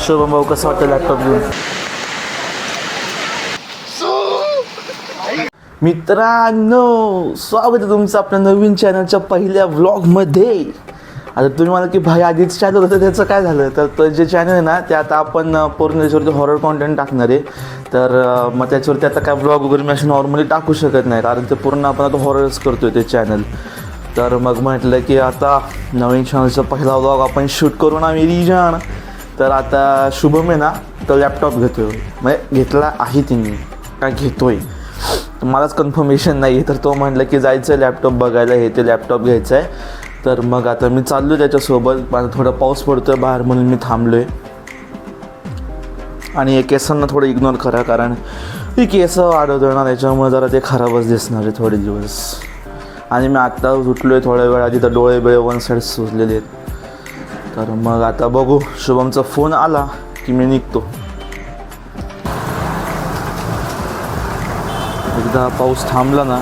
शुभम भाऊ कसं वाटतं लॅपटॉप घेऊन? मित्रांनो, स्वागत आहे तुमचं आपल्या नवीन चॅनलच्या पहिल्या व्लॉगमध्ये. आता तुम्ही मला की भाई आधीच चॅनल होतं त्याचं काय झालं, तर जे चॅनल आहे ना ते आता आपण पूर्ण त्याच्यावरती हॉरर कॉन्टेंट टाकणार आहे. तर मग त्याच्यावरती आता काय व्लॉग वगैरे मी अशी नॉर्मली टाकू शकत नाही, कारण ते पूर्ण आपण आता हॉरर्स करतो आहे ते चॅनल. तर मग म्हटलं की आता नवीन चॅनलचा पहिला व्लॉग आपण शूट करून आम्ही रिजान. तर आता शुभम आहे ना तो लॅपटॉप घेतो आहे, म्हणजे घेतला आहे तिने काय घेतो आहे मलाच कन्फर्मेशन नाही आहे. तर तो म्हटलं की जायचं आहे लॅपटॉप बघायला, हे ते लॅपटॉप घ्यायचं आहे. तर मग आता मी चाललो आहे त्याच्यासोबत. मला थोडा पाऊस पडतो आहे बाहेर म्हणून मी थांबलो आहे. आणि हे केसांना थोडं इग्नोर करा, कारण ही केस वाढवतो ना त्याच्यामुळे जरा ते खराबच दिसणार आहे थोडे दिवस. आणि मी आत्ता उठलो आहे थोड्या वेळ आधी, तर डोळे बिळे वन साईड सुजलेले आहेत. तर मग आता बघू, शुभमचा फोन आला की मी निघतो. एकदा पाऊस थांबला ना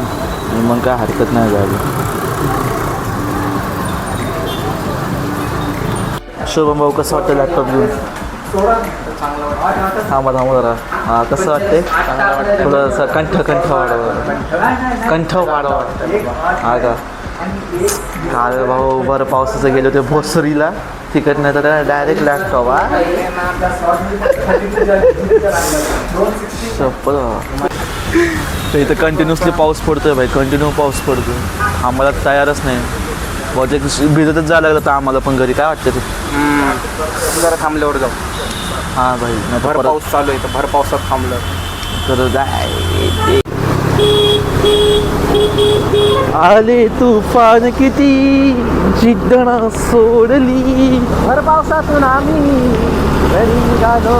मग काय हरकत नाही जायला. शुभम भाऊ कसं वाटतं लॅपटॉप घेऊन? थांबा जरा. हां कसं वाटते? थोडंसं कंठ वाढवा. हा का काल भाऊ बरं पावसाचं गेलो ते भोसरीला, तिकट नाही तर डायरेक्ट लॅपटॉप. तर इथं कंटिन्युअसली पाऊस पडतोय भाई, कंटिन्यू पाऊस पडतोय, आम्हाला तयारच नाही. बहुतेक भिजतच जायला लागलं तर आम्हाला पण घरी. काय वाटतं ते जरा थांबल्यावर जाऊ. हां भाई, नाही भर पाऊस चालू आहे तर भर पावसात थांबलं तर जाय. आले तुफान किती जिद्दणा सोडली, भर पावसातून आम्ही घरी निघालो.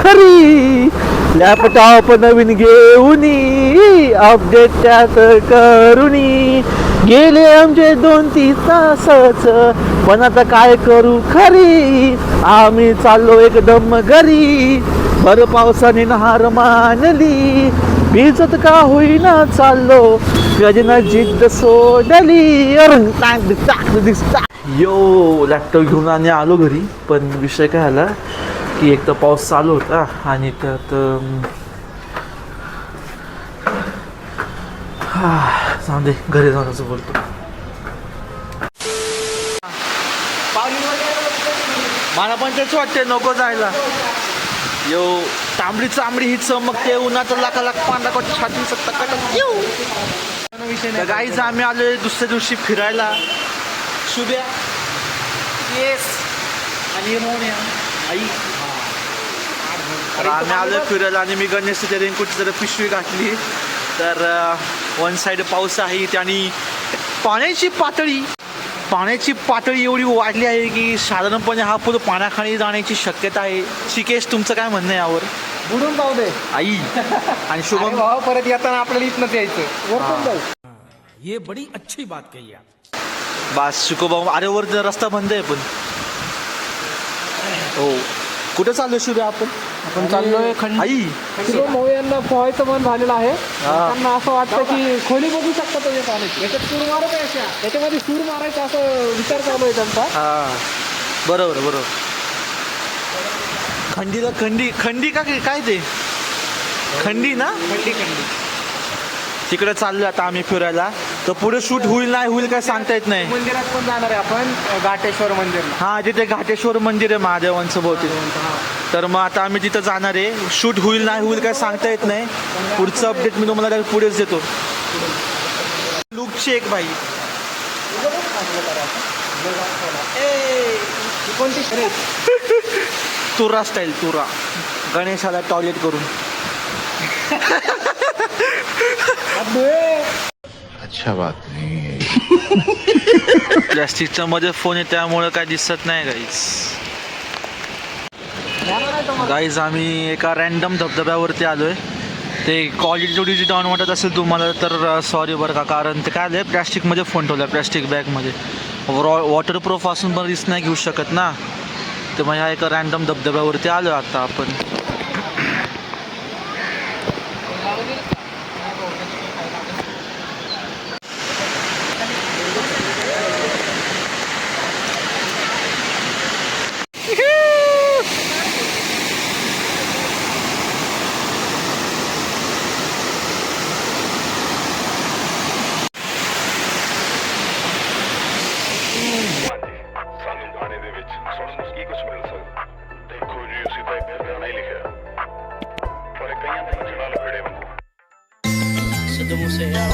खरी लॅपटॉप नवीन घेऊन अपडेट त्यात करूनी गेले आमचे 2-3 तासच. पण आता काय करू खरी, आम्ही चाललो एकदम घरी. भर पावसाने नहार मानली, भिजत का होईना चाललो, गजना जिद्द सोडली. यो लॅपटॉप घेऊन आणि आलो घरी. पण विषय काय आला की एक तर पाऊस चालू होता आणि त्यात सांगते घरी जाऊन असं बोलतो. मला पण तेच वाटते नको जायला. यो तांबडी चांबडी ही चमकते, उन्हाचं लाख पांढरा कट छाती सत्ता विषय. गाईच आम्ही आलो दुसऱ्या दिवशी फिरायला. शुभ्या येस आणि आई. तर आम्ही आलो फिरायला आणि मी गणेशच्या रेनकोटची जरा पिशवी घातली. तर वन साईड पाऊस आहे आणि पाण्याची पातळी एवढी वाढली आहे की साधारणपणे हा पूल पाण्याखाली जाण्याची शक्यता आहे. शिकेश तुमचं काय म्हणणं आहे यावर? बुडून जाऊ दे आई. आणि शुभम भाव परत येताना आपल्याला इथनंच यायचं, वरतून जाऊ. ये बड़ी अच्छी बात कही आप. बस शिको भाऊ. अरे वर रस्ता बंद आहे पण. हो कुठे चाललो शुभ्या आपण? आपण चाललोय आई. भाऊ यांना पोहायचं मन झालेलं आहे. त्यांना असं वाटतं की खोली बघू शकता तुम्ही पाण्याची, याच्यात सूर मारत आहे, याच्यामध्ये सूर मारायचा असं विचार चालू आहे त्यांचा. हां बरोबर. खंडी का काय ते खंडी ना? खंडी तिकडे चाललो आता आम्ही फिरायला. तर पुढे शूट होईल नाही होईल काय सांगता येत नाही. मंदिरात पण जाणार आहे आपण, घाटेश्वर मंदिर. हां तिथे घाटेश्वर मंदिर आहे महादेवांचं बहुतेक. तर मग आता आम्ही तिथं जाणार आहे. शूट होईल नाही होईल काय सांगता येत नाही. पुढचं अपडेट मी तुम्हाला पुढेच देतो. लुकची एक बाई कोणती तुरा स्टाईल तुरा, गणेशाला टॉयलेट करून. अच्छा बात नाही. प्लॅस्टिकच्या मध्ये फोन आहे त्यामुळं काय दिसत नाही गाईज. आम्ही एका रॅन्डम धबधब्यावरती आलोय. ते क्वालिटी थोडी डाऊन वाटत असेल तुम्हाला तर सॉरी बरं का, कारण ते काय आलं आहे प्लॅस्टिकमध्ये फोन ठेवला आहे, प्लॅस्टिक बॅगमध्ये. वॉटरप्रूफ असून पण रिस्क नाही घेऊ शकत ना. तर मग ह्या एका रॅन्डम धबधब्यावरती आलो आता आपण. de Musea.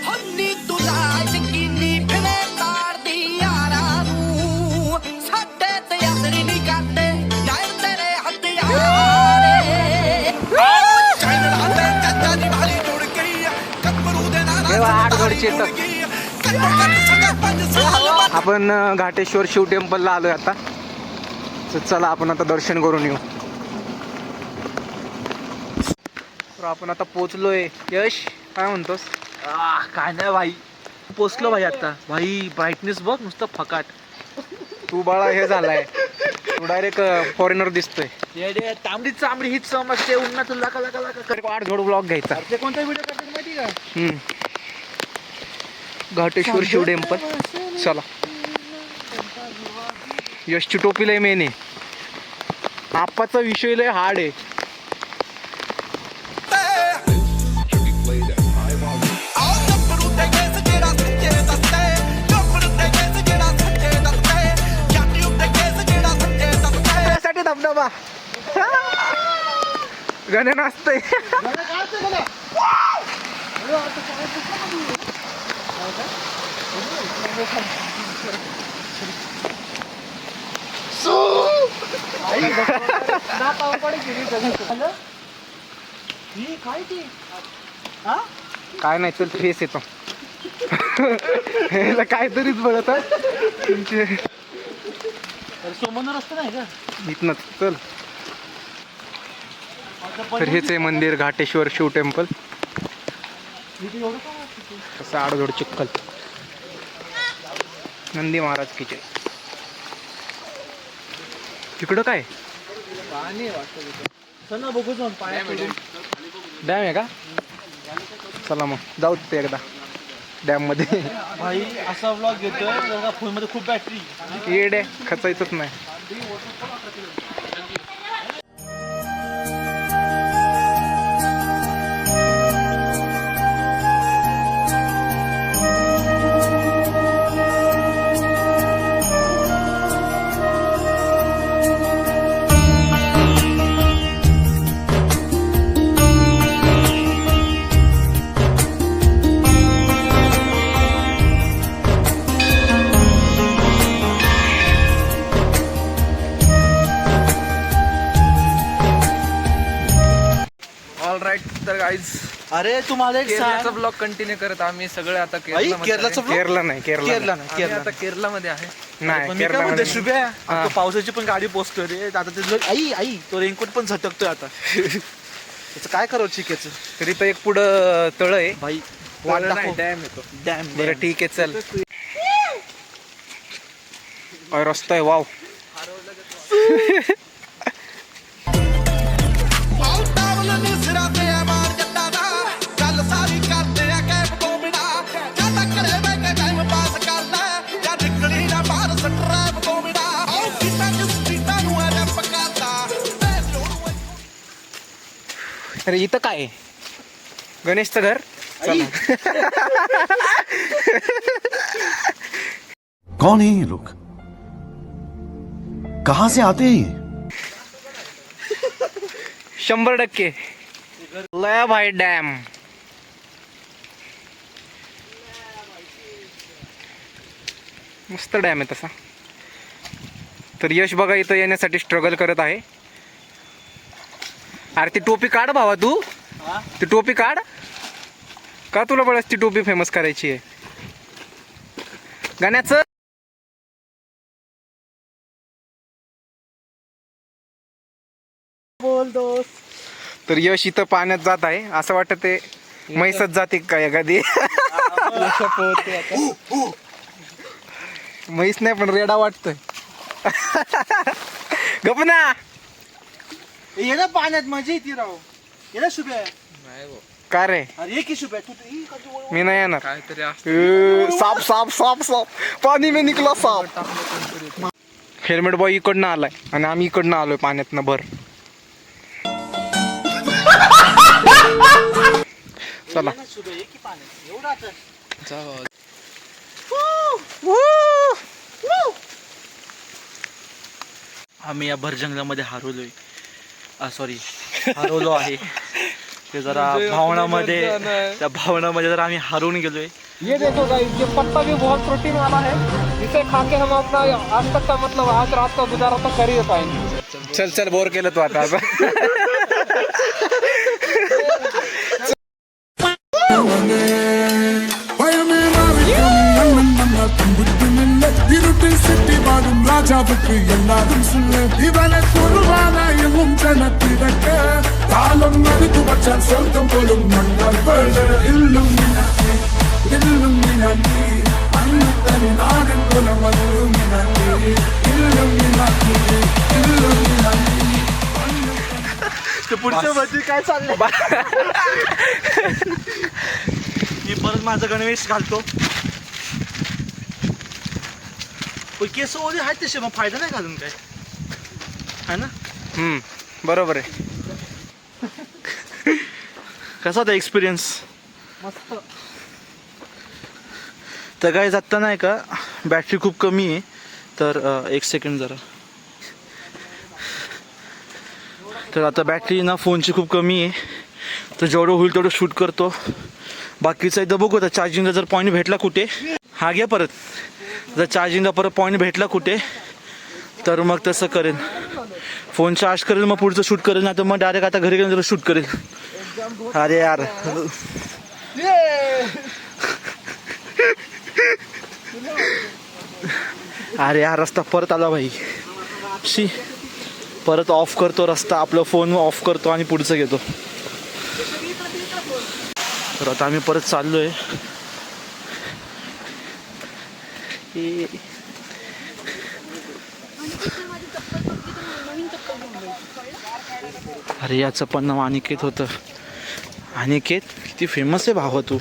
ਹੰਨੀ ਤੁਲਾ ਯਕੀਨੀ ਫਿਰੇ ਤਾਰਦੀ ਯਾਰਾਂ ਨੂੰ ਸਾਡੇ ਤੇ ਅਸਰ ਨਹੀਂ ਕਰਦੇ ਯਾਰ ਤੇਰੇ ਹਥਿਆਰੇ ਚਾਈਨਾ ਦੇ ਚਾਚਾ ਦੀ ਵਾਲੀ ਜੁੜ ਗਈ ਕੱਪਰੂ ਦੇ ਨਾਲ आठ घरचे तर आपण घाटेश्वर शिव टेम्पलला आलोय आता. तर चला आपण आता दर्शन करून येऊ. तर आपण आता पोचलोय. यश काय म्हणतोस? काय नाही भाई, पोचलो भाई आता. भाई ब्राईटनेस बघ नुसतं फकाट. तू बाळा हे झालाय, तू डायरेक्ट फॉरेनर दिसतोय. तांबडी चांबडी हीच समजते. उन्हात लाका लाका लाका. आठ जोड ब्लॉग घ्यायचा. ते कोणता व्हिडिओ करतात माहिती का? घाटेश्वर शिव टेम्पल. चला. यशची टोपी लय मेन आहे. आप्पाचा विषय लय हार्ड आहे. साठी धबधबा गणे नाचतंय. काय नाही, चल फेस येतो. ह्याला काहीतरीच बघत तुमचे सोमवार रस्ता नाही का? इथनच चल. तर हेच आहे मंदिर, घाटेश्वर शिव टेम्पल. कसं आडधोड चिखल. नंदी महाराज किचन. तिकडं काय बघू जाऊन पाया डॅम आहे का? चला मग जाऊ ते एकदा डॅम मध्ये. भाई असा व्लॉग घेतोय फोन मध्ये खूप बॅटरी. येड आहे, खचायचंच नाही. ऑलराईट, तर गाईज अरे तुम्हाला एक केरळचा सांग. ब्लॉग कंटिन्यू करत आम्ही सगळे आता केरळचा vlog? केरला नाही, केरला केरला नाही, आम्ही केरला आता केरलामध्ये आहे. नाही. पण मी काय म्हणते केरला शुभ्या, हा. आता पावसाची पण गाडी पोचतोय रे. आता ते आई आई तो रेनकोट पण झटकतोय आता. त्याचं काय करावं चिकेचं तरी तर एक पुढं तळ आहे. भाई. वाट दाखव. डॅम येतो. डॅम बरं ठीक आहे, चल. अय, रस्ता आहे. वाव. अरे इथं काय आहे? गणेशचं घर. चला. कौन है ये लोग? कहां से आते हैं ये? 100% लय भाई डॅम. मस्त डॅम आहे तसा. तर यश बघा इथं येण्यासाठी स्ट्रगल करत आहे. अरे ती टोपी काढ भावा, तू ती टोपी काढ. का तुला बळच ती टोपी फेमस करायची आहे? गाण्याचं बोल दोस्त. तर यश इथं पाण्यात जात आहे. असं वाटत ते म्हैसच जाते काय एखादी. म्हैस नाही पण रेडा वाटतोय. गप ना. ये ना पाण्यात मजा येते राव. ये ना शुभ्या. का रे? अरे ये की शुभ्या तू मी नाही येणार. काहीतरी साप साप साप साप. पाणी में निकला साप. हेल्मेट बॉय इकडनं आलाय आणि आम्ही इकडनं आलोय पाण्यातनं भर. चला. शुभ्या ये की पाण्यात एवढं आता. आम्ही या भर जंगलामध्ये हरवलो आहे. ते जरा भावनामध्ये जरा आम्ही हरवून गेलोय. ये देखो गाइस, ये पत्ता भी बहुत प्रोटीन वाला है. इसे खा के हम अपना आज तक का मतलब आज रात का गुजारा तो कर ही पाएंगे. चल बोर केलं तू आता. पुढच्या मध्ये काय चाललंय? मी परत माझं गणवेश घालतो. केस वगैरे आहेत तसे, मग फायदा नाही घालून काय है ना. बरोबर आहे. कसा होता एक्सपिरियन्स? मस्त. तर काय जाता नाही का, बॅटरी खूप कमी आहे. तर एक सेकंड जरा. तर आता बॅटरी ना फोनची खूप कमी आहे. तर जेवढं होईल तेवढं शूट करतो. बाकीचं एकदा बघू आता चार्जिंगला जर पॉईंट भेटला कुठे. हा घ्या परत. जर चार्जिंगला परत पॉईंट भेटला कुठे तर मग तसं करेन. फोन चार्ज करेल, मग पुढचं शूट करेल. नाही तर मग डायरेक्ट आता घरी गेलं जरा शूट करेल. अरे यार, अरे यार, रस्ता परत आला भाई. परत ऑफ करतो रस्ता, आपलं फोन ऑफ करतो आणि पुढचं घेतो. तर आता आम्ही परत चाललोय. अरे याचं पण नाव अनिकेत होतं. अनिकेत किती फेमस आहे भावा तू.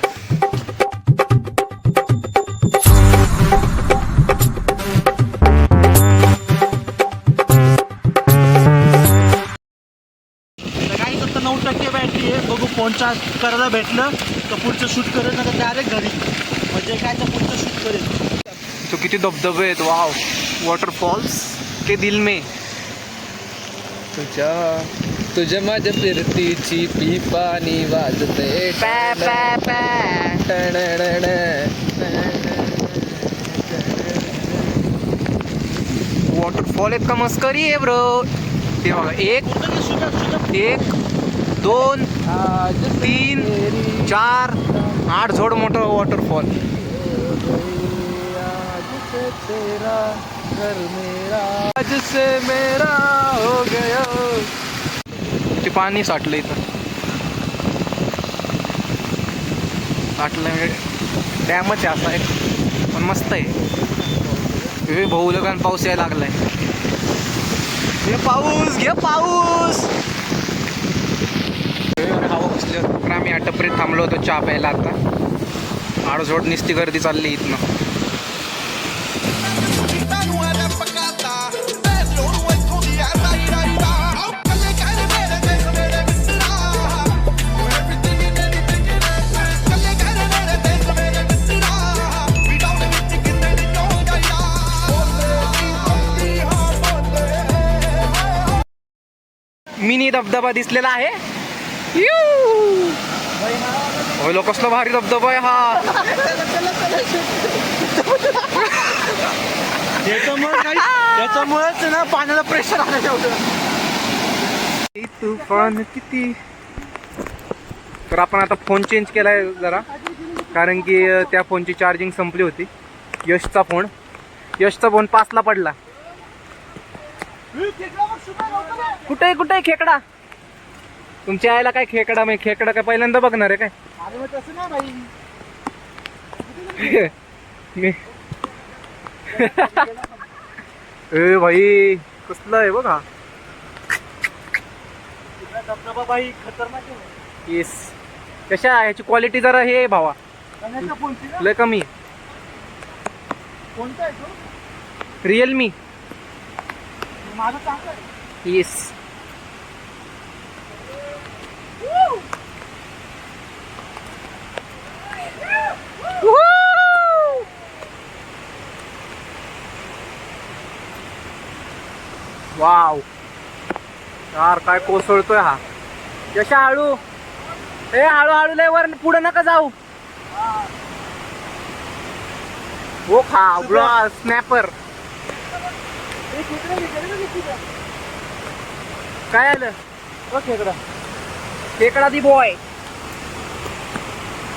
आता 9% बॅटरी आहे. बघू फोन चार्ज करायला भेटलं तर पुढचं शूट करेल, ना तर डायरेक्ट घरी. म्हणजे काय तर पुढचं शूट करेल. तो किती धबधबे आहेत. वाव. वॉटरफॉल्स के दिल में. तुझ्या माझ्या फिरतीची पी पाणी वाजते. वॉटरफॉल आहेत का मस्करी आहे ब्रो. ते बघा, 1 2 3 4 8 झोड मोठं वॉटरफॉल. आज से मेरा हो गया. ते पाणी साठलं इथं. साठलं म्हणजे डॅमच आहे असा एक, पण मस्त आहे. भाऊ लगन पाऊस यायला लागलाय. घे पाऊस, घे पाऊस. हवा बसली. तर आम्ही टपरीत थांबलो होतो चहा प्यायला. आता आडझोड निस्ती गर्दी चालली इथनं. मिनी धबधबा दिसलेला आहे. लो कसला भारी धबधबा आहे हा. त्याच्यामुळेच ना पाण्याला प्रेशर आलं तेवढं. तुफान किती. तर आपण आता फोन चेंज केलाय जरा, कारण की त्या फोनची चार्जिंग संपली होती. यशचा फोन 5ला पडला. कुठे कुठे खेकडा. तुमच्या आईला काय खेकडा, मग खेकडा काय पहिल्यांदा बघणार आहे काय. ए भाई कसलं आहे बघा. धबधबा बाई खतरनाक आहे. येस. कशा ह्याची क्वालिटी जरा हे भावा लय कमी. कोणता आहे तो? रिअलमी. माझं चांगलं आहे. येस. वाव यार काय कोसळतोय हा. यशा हळू, ए हळू लय वर पुढे नका जाऊ. हो खा ब्लॉ स्नॅपर. काय आलं खेकडा? खेकडा दी बॉय.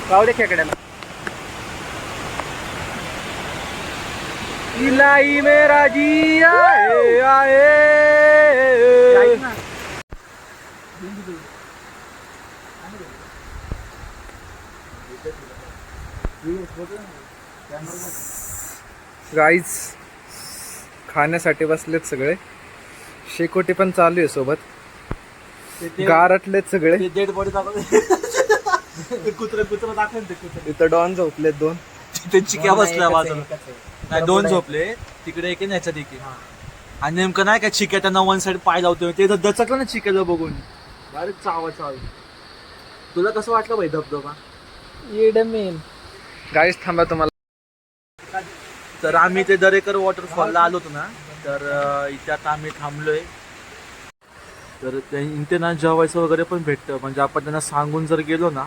जाऊ दे खेकड्याला. इलाई मेरा जी आए आए. गाईज खाण्यासाठी बसलेत सगळे. शेकोटी पण चालू आहे सोबत. गारटलेत सगळे. डेड बॉडी कुत्र दाखवेल ते कुत्र. इथं डॉन झोपलेत 2. ते चिक्या बसल्या बाजूला. नाही 2 झोपले तिकडे, एक ह्याच्यात एक. आणि नेमकं नाही का चिक्या त्यांना वन साइड पाय लावतोय ते दचकलं ना चिक्याला बघून. अरे चाव. तुला कसं वाटलं भाई धबधबा? गाईज थांबा तुम्हाला. तर आम्ही ते दरेकर वॉटरफॉलला आलो होतो ना, तर इथे आता आम्ही थांबलोय. तर इथे ना जेवायचं वगैरे पण भेटतं. म्हणजे आपण त्यांना सांगून जर गेलो ना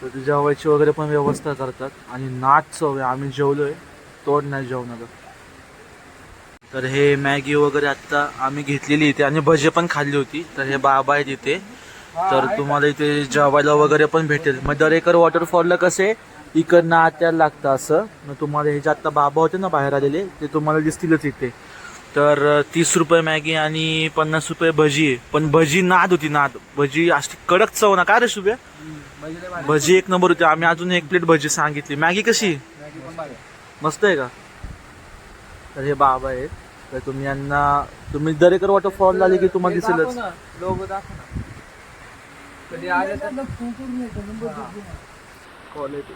तर ते जेवायची वगैरे पण व्यवस्था करतात. आणि नाच चव आहे. आम्ही जेवलोय, तोड नाही जेवणाला. तर हे मॅगी वगैरे आत्ता आम्ही घेतलेली इथे आणि भजे पण खाल्ली होती. तर हे बाबा आहेत इथे. तर तुम्हाला इथे जेवायला वगैरे पण भेटेल. मग दरेकर वॉटरफॉलला कसे इकडनं आत्याला लागतं असं. मग तुम्हाला हे जे आत्ता बाबा होते ना बाहेर आलेले ते तुम्हाला दिसतीलच इथे. तर 30 रुपये मॅगी आणि 50 रुपये भजी आहे. पण भजी नाद होती, नाद. भजी अशी कडक चव ना. काय रे शुभ्या? भजी एक नंबर होती. आम्ही अजून 1 प्लेट भजी सांगितली. मॅगी कशी मस्त आहे का? तर हे बाबा आहेत. तर तुम्ही यांना, तुम्ही दरेकर वॉटरफॉलला आले की तुम्हाला दिसेलच. लोगो दाखव ना. कधी आले तर क्वालिटी